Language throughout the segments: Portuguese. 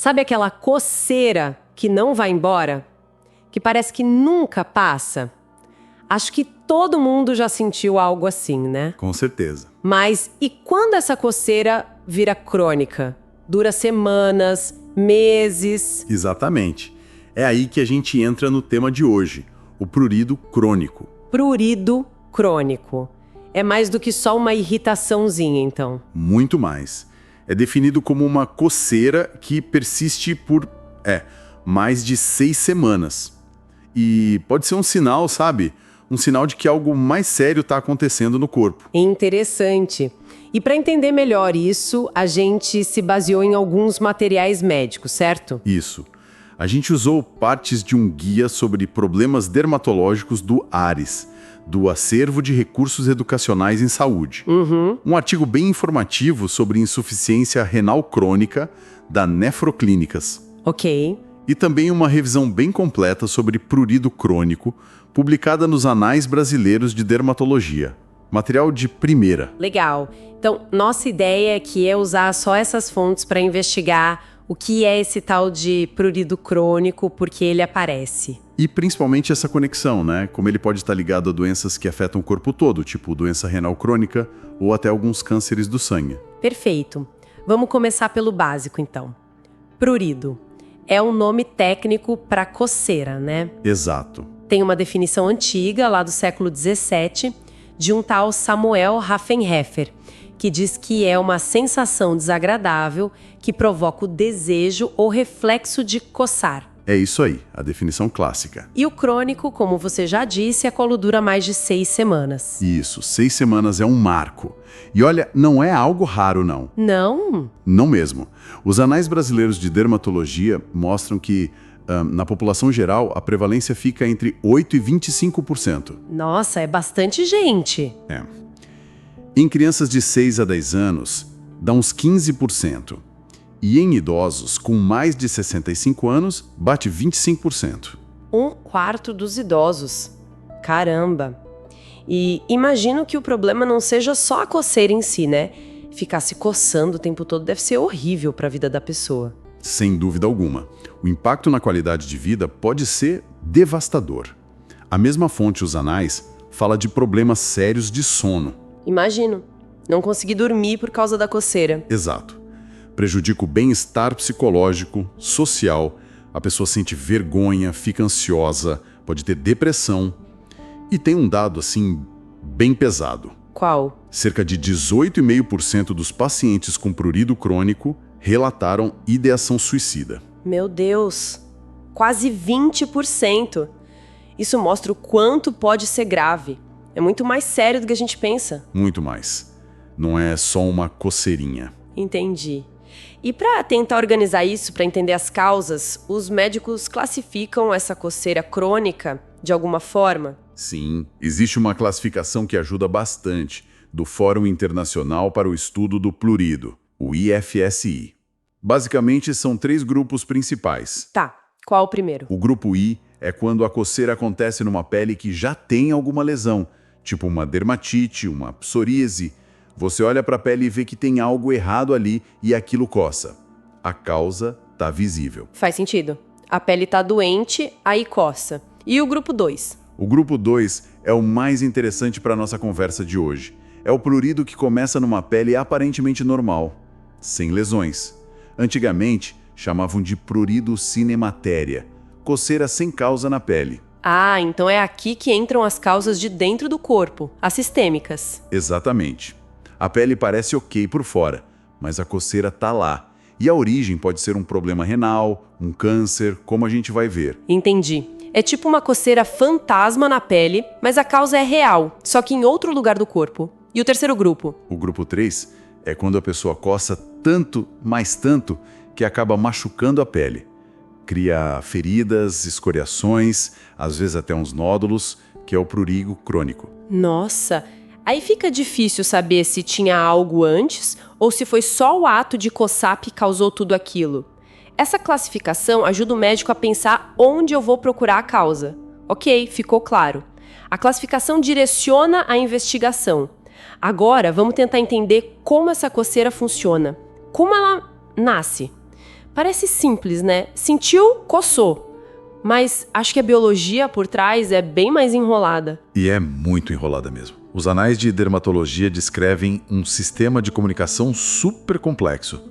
Sabe aquela coceira que não vai embora? Que parece que nunca passa? Acho que todo mundo já sentiu algo assim, né? Com certeza. Mas e quando essa coceira vira crônica? Dura semanas, meses? Exatamente. É aí que a gente entra no tema de hoje, o prurido crônico. Prurido crônico. É mais do que só uma irritaçãozinha, então. Muito mais. É definido como uma coceira que persiste por, mais de 6 semanas. E pode ser um sinal, sabe? Um sinal de que algo mais sério está acontecendo no corpo. Interessante. E para entender melhor isso, a gente se baseou em alguns materiais médicos, certo? Isso. A gente usou partes de um guia sobre problemas dermatológicos do ARES, do Acervo de Recursos Educacionais em Saúde. Um artigo bem informativo sobre insuficiência renal crônica da Nefroclínicas. Ok. E também uma revisão bem completa sobre prurido crônico, publicada nos Anais Brasileiros de Dermatologia. Material de primeira. Legal. Então, nossa ideia aqui é usar só essas fontes para investigar o que é esse tal de prurido crônico, porque ele aparece. E principalmente essa conexão, né? Como ele pode estar ligado a doenças que afetam o corpo todo, tipo doença renal crônica ou até alguns cânceres do sangue. Perfeito. Vamos começar pelo básico, então. Prurido. É um nome técnico para coceira, né? Exato. Tem uma definição antiga, lá do século XVII, de um tal Samuel Raffenheffer, que diz que é uma sensação desagradável que provoca o desejo ou reflexo de coçar. É isso aí, a definição clássica. E o crônico, como você já disse, é quando dura mais de 6 semanas. Isso, 6 semanas é um marco. E olha, não é algo raro, não. Não? Não mesmo. Os Anais Brasileiros de Dermatologia mostram que, na população geral, a prevalência fica entre 8% e 25%. Nossa, é bastante gente. É. Em crianças de 6 a 10 anos, dá uns 15%. E em idosos com mais de 65 anos, bate 25%. 1/4 dos idosos. Caramba! E imagino que o problema não seja só a coceira em si, né? Ficar se coçando o tempo todo deve ser horrível para a vida da pessoa. Sem dúvida alguma. O impacto na qualidade de vida pode ser devastador. A mesma fonte, Os Anais, fala de problemas sérios de sono. Imagino. Não conseguir dormir por causa da coceira. Exato. Prejudica o bem-estar psicológico, social, a pessoa sente vergonha, fica ansiosa, pode ter depressão. E tem um dado, assim, bem pesado. Qual? Cerca de 18,5% dos pacientes com prurido crônico relataram ideação suicida. Meu Deus! Quase 20%! Isso mostra o quanto pode ser grave. É muito mais sério do que a gente pensa. Muito mais. Não é só uma coceirinha. Entendi. E para tentar organizar isso, para entender as causas, os médicos classificam essa coceira crônica de alguma forma? Sim, existe uma classificação que ajuda bastante, do Fórum Internacional para o Estudo do Prurido, o IFSI. Basicamente, são 3 grupos principais. Tá, qual o primeiro? O grupo I é quando a coceira acontece numa pele que já tem alguma lesão, tipo uma dermatite, uma psoríase. Você olha para a pele e vê que tem algo errado ali e aquilo coça. A causa está visível. Faz sentido. A pele está doente, aí coça. E o grupo 2? O grupo 2 é o mais interessante para a nossa conversa de hoje. É o prurido que começa numa pele aparentemente normal, sem lesões. Antigamente, chamavam de prurido cinematéria, coceira sem causa na pele. Ah, então é aqui que entram as causas de dentro do corpo, as sistêmicas. Exatamente. A pele parece ok por fora, mas a coceira tá lá. E a origem pode ser um problema renal, um câncer, como a gente vai ver. Entendi. É tipo uma coceira fantasma na pele, mas a causa é real, só que em outro lugar do corpo. E o terceiro grupo? O grupo 3 é quando a pessoa coça tanto, mais tanto, que acaba machucando a pele. Cria feridas, escoriações, às vezes até uns nódulos, que é o prurigo crônico. Nossa! Aí fica difícil saber se tinha algo antes ou se foi só o ato de coçar que causou tudo aquilo. Essa classificação ajuda o médico a pensar onde eu vou procurar a causa. Ok, ficou claro. A classificação direciona a investigação. Agora, vamos tentar entender como essa coceira funciona. Como ela nasce? Parece simples, né? Sentiu, coçou. Mas acho que a biologia por trás é bem mais enrolada. E é muito enrolada mesmo. Os anais de dermatologia descrevem um sistema de comunicação super complexo.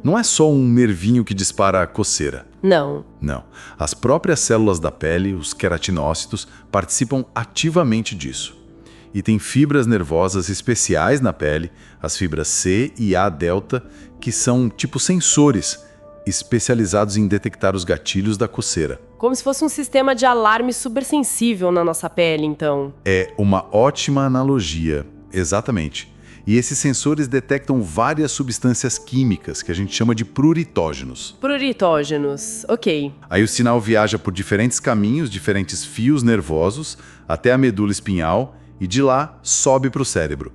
Não é só um nervinho que dispara a coceira. Não. Não. As próprias células da pele, os queratinócitos, participam ativamente disso. E tem fibras nervosas especiais na pele, as fibras C e A delta, que são tipo sensores, especializados em detectar os gatilhos da coceira. Como se fosse um sistema de alarme super sensível na nossa pele, então. É uma ótima analogia, exatamente. E esses sensores detectam várias substâncias químicas que a gente chama de pruritógenos. Pruritógenos, ok. Aí o sinal viaja por diferentes caminhos, diferentes fios nervosos, até a medula espinhal e de lá sobe para o cérebro.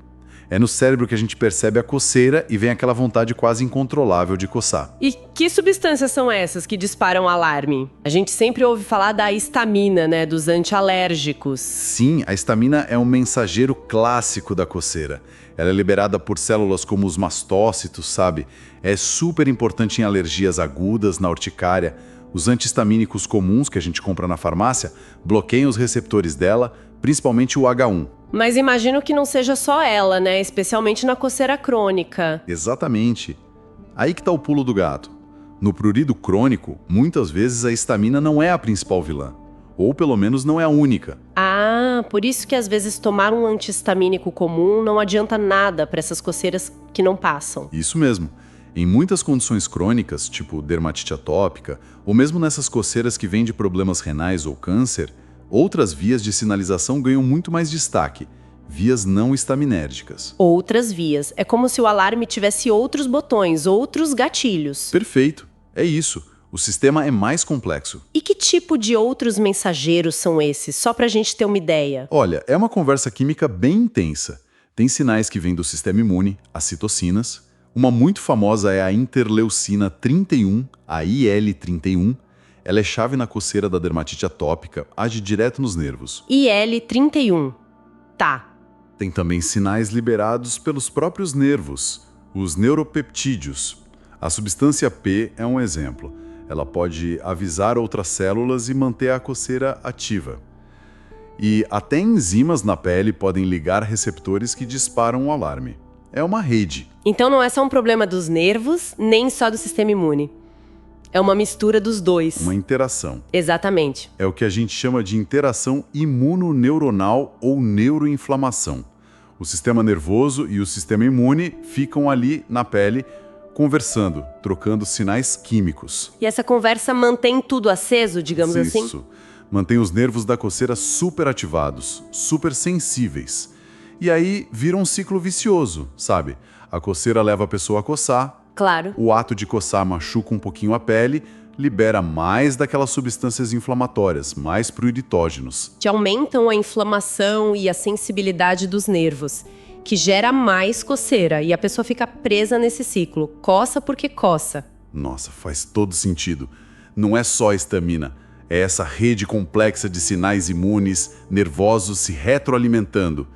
É no cérebro que a gente percebe a coceira e vem aquela vontade quase incontrolável de coçar. E que substâncias são essas que disparam alarme? A gente sempre ouve falar da histamina, né, dos antialérgicos. Sim, a histamina é um mensageiro clássico da coceira. Ela é liberada por células como os mastócitos, sabe? É super importante em alergias agudas, na urticária. Os antihistamínicos comuns que a gente compra na farmácia bloqueiam os receptores dela, principalmente o H1. Mas imagino que não seja só ela, né? Especialmente na coceira crônica. Exatamente. Aí que tá o pulo do gato. No prurido crônico, muitas vezes a histamina não é a principal vilã. Ou pelo menos não é a única. Ah, por isso que às vezes tomar um antihistamínico comum não adianta nada para essas coceiras que não passam. Isso mesmo. Em muitas condições crônicas, tipo dermatite atópica, ou mesmo nessas coceiras que vêm de problemas renais ou câncer, outras vias de sinalização ganham muito mais destaque, vias não estaminérgicas. Outras vias. É como se o alarme tivesse outros botões, outros gatilhos. Perfeito. É isso. O sistema é mais complexo. E que tipo de outros mensageiros são esses? Só pra gente ter uma ideia. Olha, é uma conversa química bem intensa. Tem sinais que vêm do sistema imune, as citocinas. Uma muito famosa é a interleucina 31, a IL-31. Ela é chave na coceira da dermatite atópica, age direto nos nervos. IL-31. Tá. Tem também sinais liberados pelos próprios nervos, os neuropeptídeos. A substância P é um exemplo. Ela pode avisar outras células e manter a coceira ativa. E até enzimas na pele podem ligar receptores que disparam o alarme. É uma rede. Então não é só um problema dos nervos, nem só do sistema imune. É uma mistura dos dois. Uma interação. Exatamente. É o que a gente chama de interação imunoneuronal ou neuroinflamação. O sistema nervoso e o sistema imune ficam ali na pele, conversando, trocando sinais químicos. E essa conversa mantém tudo aceso, digamos assim? Isso. Mantém os nervos da coceira super ativados, super sensíveis. E aí vira um ciclo vicioso, sabe? A coceira leva a pessoa a coçar. Claro. O ato de coçar machuca um pouquinho a pele, libera mais daquelas substâncias inflamatórias, mais pruritógenos. Que aumentam a inflamação e a sensibilidade dos nervos, que gera mais coceira e a pessoa fica presa nesse ciclo. Coça porque coça. Nossa, faz todo sentido. Não é só a histamina, é essa rede complexa de sinais imunes, nervosos se retroalimentando.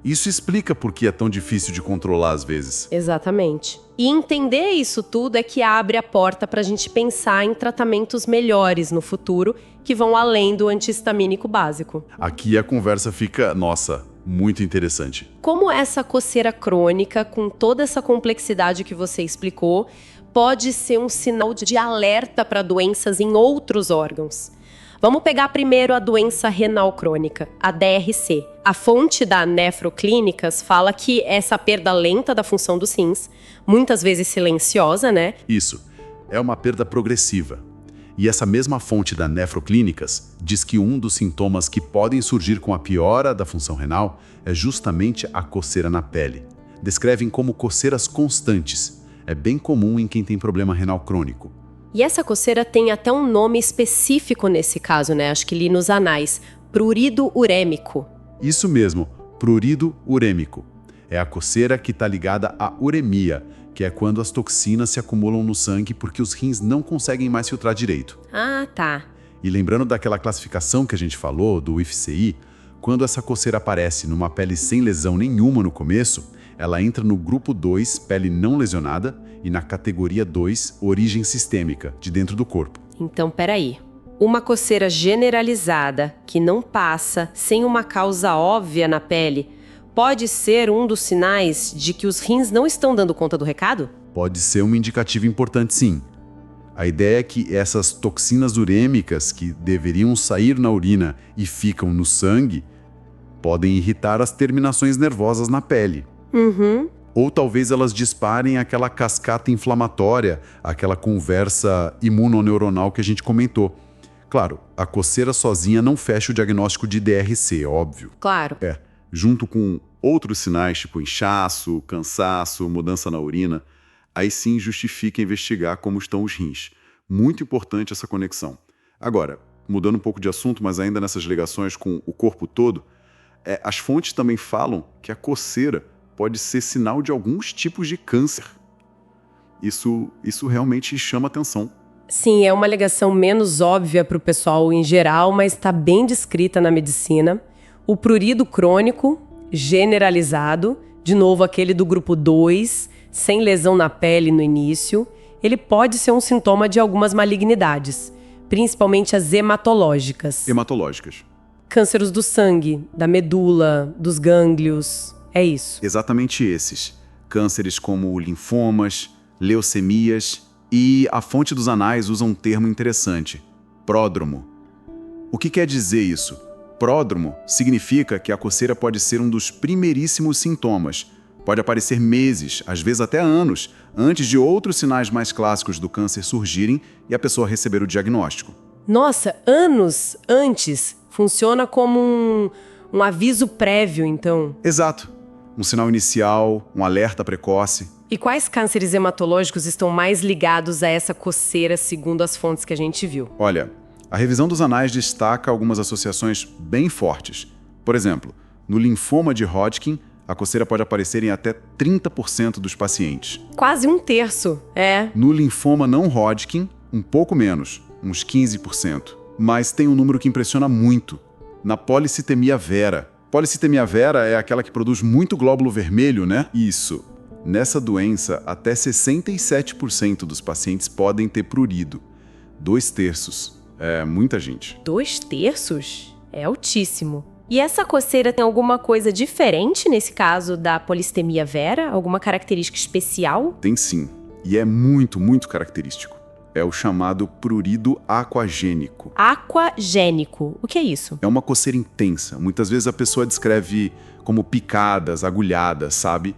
Isso explica por que é tão difícil de controlar às vezes. Exatamente. E entender isso tudo é que abre a porta para a gente pensar em tratamentos melhores no futuro que vão além do antihistamínico básico. Aqui a conversa fica, nossa, muito interessante. Como essa coceira crônica, com toda essa complexidade que você explicou, pode ser um sinal de alerta para doenças em outros órgãos? Vamos pegar primeiro a doença renal crônica, a DRC. A fonte da Nefroclínicas fala que essa perda lenta da função dos rins, muitas vezes silenciosa, né? Isso, é uma perda progressiva. E essa mesma fonte da Nefroclínicas diz que um dos sintomas que podem surgir com a piora da função renal é justamente a coceira na pele. Descrevem como coceiras constantes. É bem comum em quem tem problema renal crônico. E essa coceira tem até um nome específico nesse caso, né? Acho que li nos anais. Prurido urêmico. Isso mesmo, prurido urêmico. É a coceira que está ligada à uremia, que é quando as toxinas se acumulam no sangue porque os rins não conseguem mais filtrar direito. Ah, tá. E lembrando daquela classificação que a gente falou, do IFCI, quando essa coceira aparece numa pele sem lesão nenhuma no começo, Ela entra no grupo 2, pele não lesionada, e na categoria 2, origem sistêmica, de dentro do corpo. Então, peraí. Uma coceira generalizada, que não passa, sem uma causa óbvia na pele, pode ser um dos sinais de que os rins não estão dando conta do recado? Pode ser um indicativo importante, sim. A ideia é que essas toxinas urêmicas que deveriam sair na urina e ficam no sangue podem irritar as terminações nervosas na pele. Ou talvez elas disparem aquela cascata inflamatória, aquela conversa imunoneuronal que a gente comentou. Claro, a coceira sozinha não fecha o diagnóstico de DRC, óbvio. Claro. Junto com outros sinais, tipo inchaço, cansaço, mudança na urina, aí sim justifica investigar como estão os rins. Muito importante essa conexão. Agora, mudando um pouco de assunto, mas ainda nessas ligações com o corpo todo, as fontes também falam que a coceira pode ser sinal de alguns tipos de câncer. Isso realmente chama atenção. Sim, é uma alegação menos óbvia para o pessoal em geral, mas está bem descrita na medicina. O prurido crônico, generalizado, de novo aquele do grupo 2, sem lesão na pele no início, ele pode ser um sintoma de algumas malignidades, principalmente as hematológicas. Hematológicas. Cânceres do sangue, da medula, dos gânglios, é isso. Exatamente esses. Cânceres como linfomas, leucemias e a fonte dos anais usa um termo interessante, pródromo. O que quer dizer isso? Pródromo significa que a coceira pode ser um dos primeiríssimos sintomas. Pode aparecer meses, às vezes até anos, antes de outros sinais mais clássicos do câncer surgirem e a pessoa receber o diagnóstico. Nossa, anos antes. Funciona como um aviso prévio, então. Exato. Um sinal inicial, um alerta precoce. E quais cânceres hematológicos estão mais ligados a essa coceira, segundo as fontes que a gente viu? Olha, a revisão dos anais destaca algumas associações bem fortes. Por exemplo, no linfoma de Hodgkin, a coceira pode aparecer em até 30% dos pacientes. Quase um terço, é. No linfoma não Hodgkin, um pouco menos, uns 15%. Mas tem um número que impressiona muito. Na policitemia vera. Policitemia vera é aquela que produz muito glóbulo vermelho, né? Isso. Nessa doença, até 67% dos pacientes podem ter prurido. 2/3. É muita gente. 2/3? É altíssimo. E essa coceira tem alguma coisa diferente nesse caso da polistemia vera? Alguma característica especial? Tem sim. E é muito, muito característico. É o chamado prurido aquagênico. Aquagênico. O que é isso? É uma coceira intensa. Muitas vezes a pessoa descreve como picadas, agulhadas, sabe?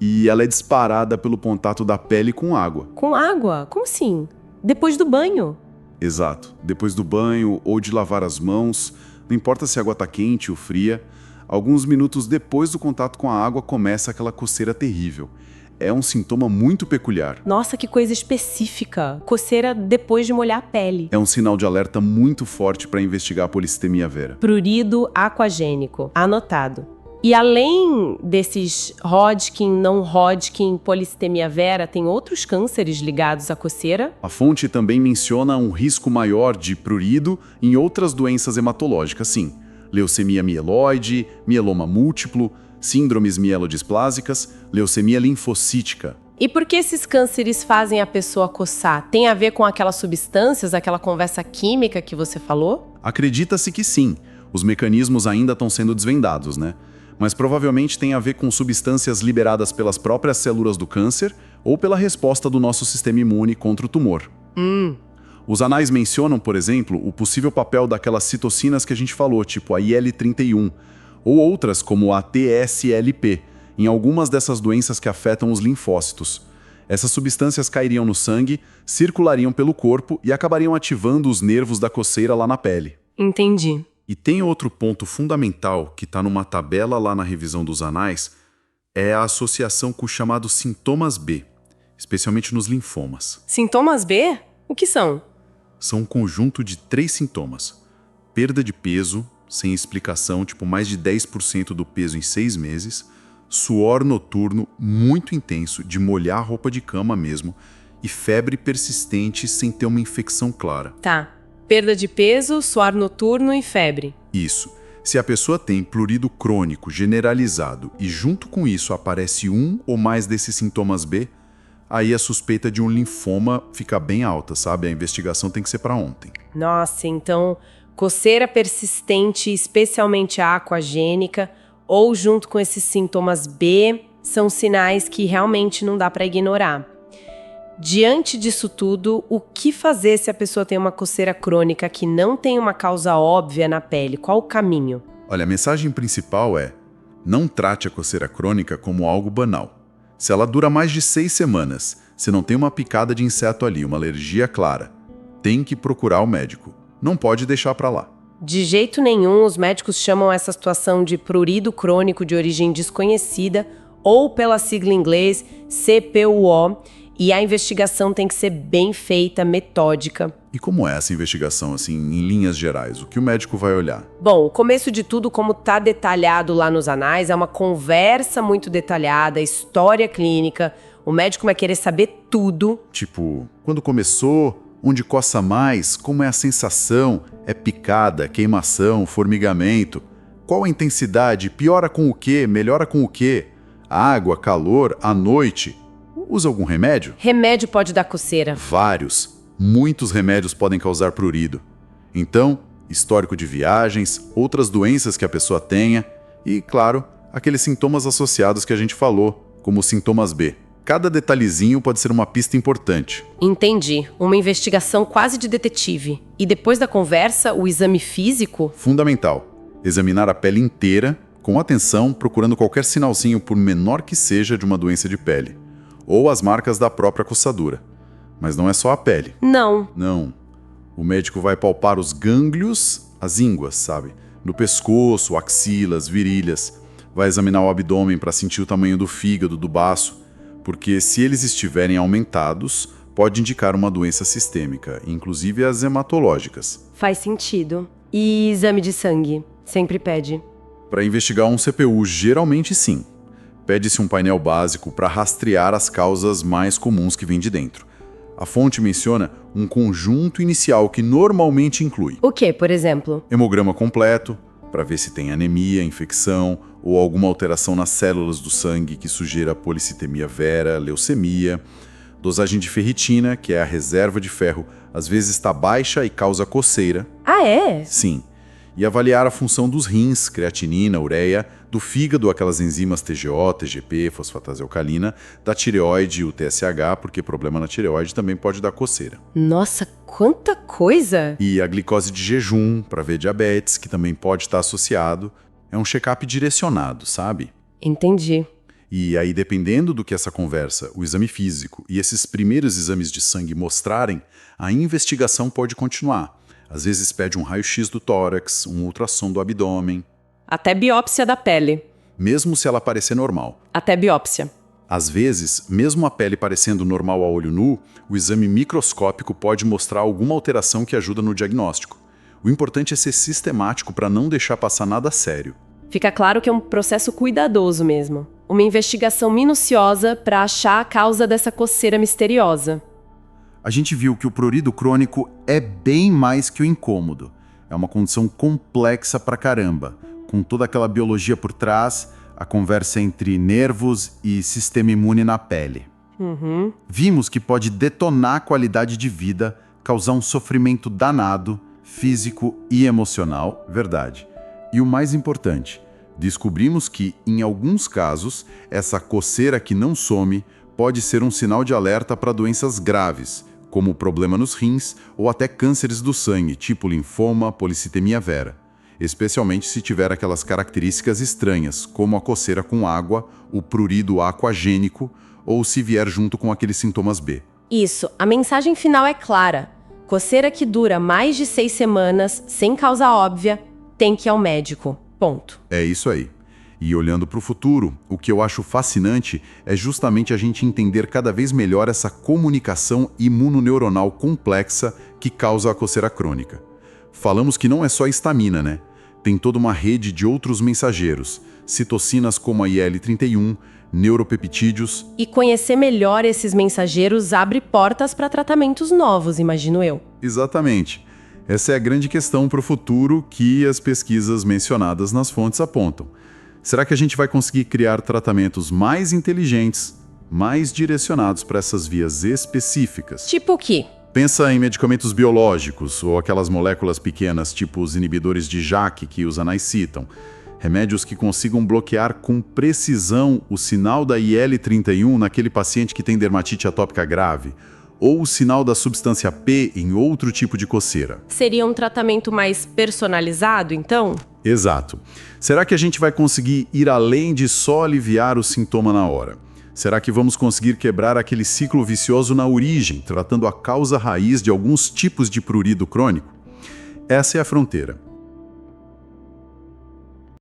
E ela é disparada pelo contato da pele com água. Com água? Como assim? Depois do banho? Exato. Depois do banho ou de lavar as mãos, não importa se a água está quente ou fria, alguns minutos depois do contato com a água começa aquela coceira terrível. É um sintoma muito peculiar. Nossa, que coisa específica. Coceira depois de molhar a pele. É um sinal de alerta muito forte para investigar a polistemia vera. Prurido aquagênico. Anotado. E além desses Hodgkin, não Hodgkin, polistemia vera, tem outros cânceres ligados à coceira? A fonte também menciona um risco maior de prurido em outras doenças hematológicas, sim. Leucemia mieloide, mieloma múltiplo, síndromes mielodisplásicas, leucemia linfocítica. E por que esses cânceres fazem a pessoa coçar? Tem a ver com aquelas substâncias, aquela conversa química que você falou? Acredita-se que sim. Os mecanismos ainda estão sendo desvendados, né? Mas provavelmente tem a ver com substâncias liberadas pelas próprias células do câncer ou pela resposta do nosso sistema imune contra o tumor. Os anais mencionam, por exemplo, o possível papel daquelas citocinas que a gente falou, tipo a IL-31, ou outras como a TSLP, em algumas dessas doenças que afetam os linfócitos. Essas substâncias cairiam no sangue, circulariam pelo corpo e acabariam ativando os nervos da coceira lá na pele. Entendi. E tem outro ponto fundamental que está numa tabela lá na revisão dos anais, é a associação com os chamados sintomas B, especialmente nos linfomas. Sintomas B? O que são? São um conjunto de 3 sintomas. Perda de peso, sem explicação, tipo mais de 10% do peso em 6 meses, suor noturno muito intenso, de molhar a roupa de cama mesmo, e febre persistente sem ter uma infecção clara. Tá. Perda de peso, suor noturno e febre. Isso. Se a pessoa tem prurido crônico generalizado e junto com isso aparece um ou mais desses sintomas B, aí a suspeita de um linfoma fica bem alta, sabe? A investigação tem que ser para ontem. Nossa, então coceira persistente, especialmente aquagênica, ou junto com esses sintomas B, são sinais que realmente não dá para ignorar. Diante disso tudo, o que fazer se a pessoa tem uma coceira crônica que não tem uma causa óbvia na pele? Qual o caminho? Olha, a mensagem principal é: não trate a coceira crônica como algo banal. Se ela dura mais de 6 semanas, se não tem uma picada de inseto ali, uma alergia clara, tem que procurar o médico. Não pode deixar para lá. De jeito nenhum, os médicos chamam essa situação de prurido crônico de origem desconhecida, ou pela sigla em inglês CPUO, e a investigação tem que ser bem feita, metódica. E como é essa investigação, assim, em linhas gerais? O que o médico vai olhar? Bom, o começo de tudo, como tá detalhado lá nos anais, é uma conversa muito detalhada, história clínica. O médico vai querer saber tudo. Tipo, quando começou, onde coça mais, como é a sensação, é picada, queimação, formigamento, qual a intensidade, piora com o quê, melhora com o quê, água, calor, à noite. Usa algum remédio? Remédio pode dar coceira. Vários. Muitos remédios podem causar prurido. Então, histórico de viagens, outras doenças que a pessoa tenha e, claro, aqueles sintomas associados que a gente falou, como os sintomas B. Cada detalhezinho pode ser uma pista importante. Entendi. Uma investigação quase de detetive. E depois da conversa, o exame físico? Fundamental. Examinar a pele inteira, com atenção, procurando qualquer sinalzinho, por menor que seja, de uma doença de pele. Ou as marcas da própria coçadura. Mas não é só a pele. Não. Não. O médico vai palpar os gânglios, as ínguas, sabe? No pescoço, axilas, virilhas. Vai examinar o abdômen para sentir o tamanho do fígado, do baço. Porque se eles estiverem aumentados, pode indicar uma doença sistêmica, inclusive as hematológicas. Faz sentido. E exame de sangue? Sempre pede. Para investigar um CPU, geralmente sim. Pede-se um painel básico para rastrear as causas mais comuns que vêm de dentro. A fonte menciona um conjunto inicial que normalmente inclui O que, por exemplo? hemograma completo, para ver se tem anemia, infecção ou alguma alteração nas células do sangue que sugira policitemia vera, leucemia, dosagem de ferritina, que é a reserva de ferro, às vezes está baixa e causa coceira. Ah, é? Sim. E avaliar a função dos rins, creatinina, ureia, do fígado, aquelas enzimas TGO, TGP, fosfatase alcalina, da tireoide e o TSH, porque problema na tireoide também pode dar coceira. Nossa, quanta coisa! E a glicose de jejum, para ver diabetes, que também pode estar associado. É um check-up direcionado, sabe? Entendi. E aí, dependendo do que essa conversa, o exame físico e esses primeiros exames de sangue mostrarem, a investigação pode continuar. Às vezes pede um raio-x do tórax, um ultrassom do abdômen. Até biópsia da pele. Mesmo se ela parecer normal. Até biópsia. Às vezes, mesmo a pele parecendo normal a olho nu, o exame microscópico pode mostrar alguma alteração que ajuda no diagnóstico. O importante é ser sistemático para não deixar passar nada sério. Fica claro que é um processo cuidadoso mesmo. Uma investigação minuciosa para achar a causa dessa coceira misteriosa. A gente viu que o prurido crônico é bem mais que o incômodo. É uma condição complexa pra caramba, com toda aquela biologia por trás, a conversa entre nervos e sistema imune na pele. Vimos que pode detonar a qualidade de vida, causar um sofrimento danado, físico e emocional, verdade. E o mais importante, descobrimos que, em alguns casos, essa coceira que não some pode ser um sinal de alerta para doenças graves, como problema nos rins ou até cânceres do sangue, tipo linfoma, policitemia vera, especialmente se tiver aquelas características estranhas, como a coceira com água, o prurido aquagênico ou se vier junto com aqueles sintomas B. Isso, a mensagem final é clara. Coceira que dura mais de 6 semanas, sem causa óbvia, tem que ir ao médico. Ponto. É isso aí. E olhando para o futuro, o que eu acho fascinante é justamente a gente entender cada vez melhor essa comunicação imunoneuronal complexa que causa a coceira crônica. Falamos que não é só histamina, né? Tem toda uma rede de outros mensageiros, citocinas como a IL-31, neuropeptídeos. E conhecer melhor esses mensageiros abre portas para tratamentos novos, imagino eu. Exatamente. Essa é a grande questão para o futuro que as pesquisas mencionadas nas fontes apontam. Será que a gente vai conseguir criar tratamentos mais inteligentes, mais direcionados para essas vias específicas? Tipo o quê? Pensa em medicamentos biológicos ou aquelas moléculas pequenas, tipo os inibidores de JAK que os anais citam. Remédios que consigam bloquear com precisão o sinal da IL-31 naquele paciente que tem dermatite atópica grave, ou o sinal da substância P em outro tipo de coceira. Seria um tratamento mais personalizado, então? Exato. Será que a gente vai conseguir ir além de só aliviar o sintoma na hora? Será que vamos conseguir quebrar aquele ciclo vicioso na origem, tratando a causa raiz de alguns tipos de prurido crônico? Essa é a fronteira.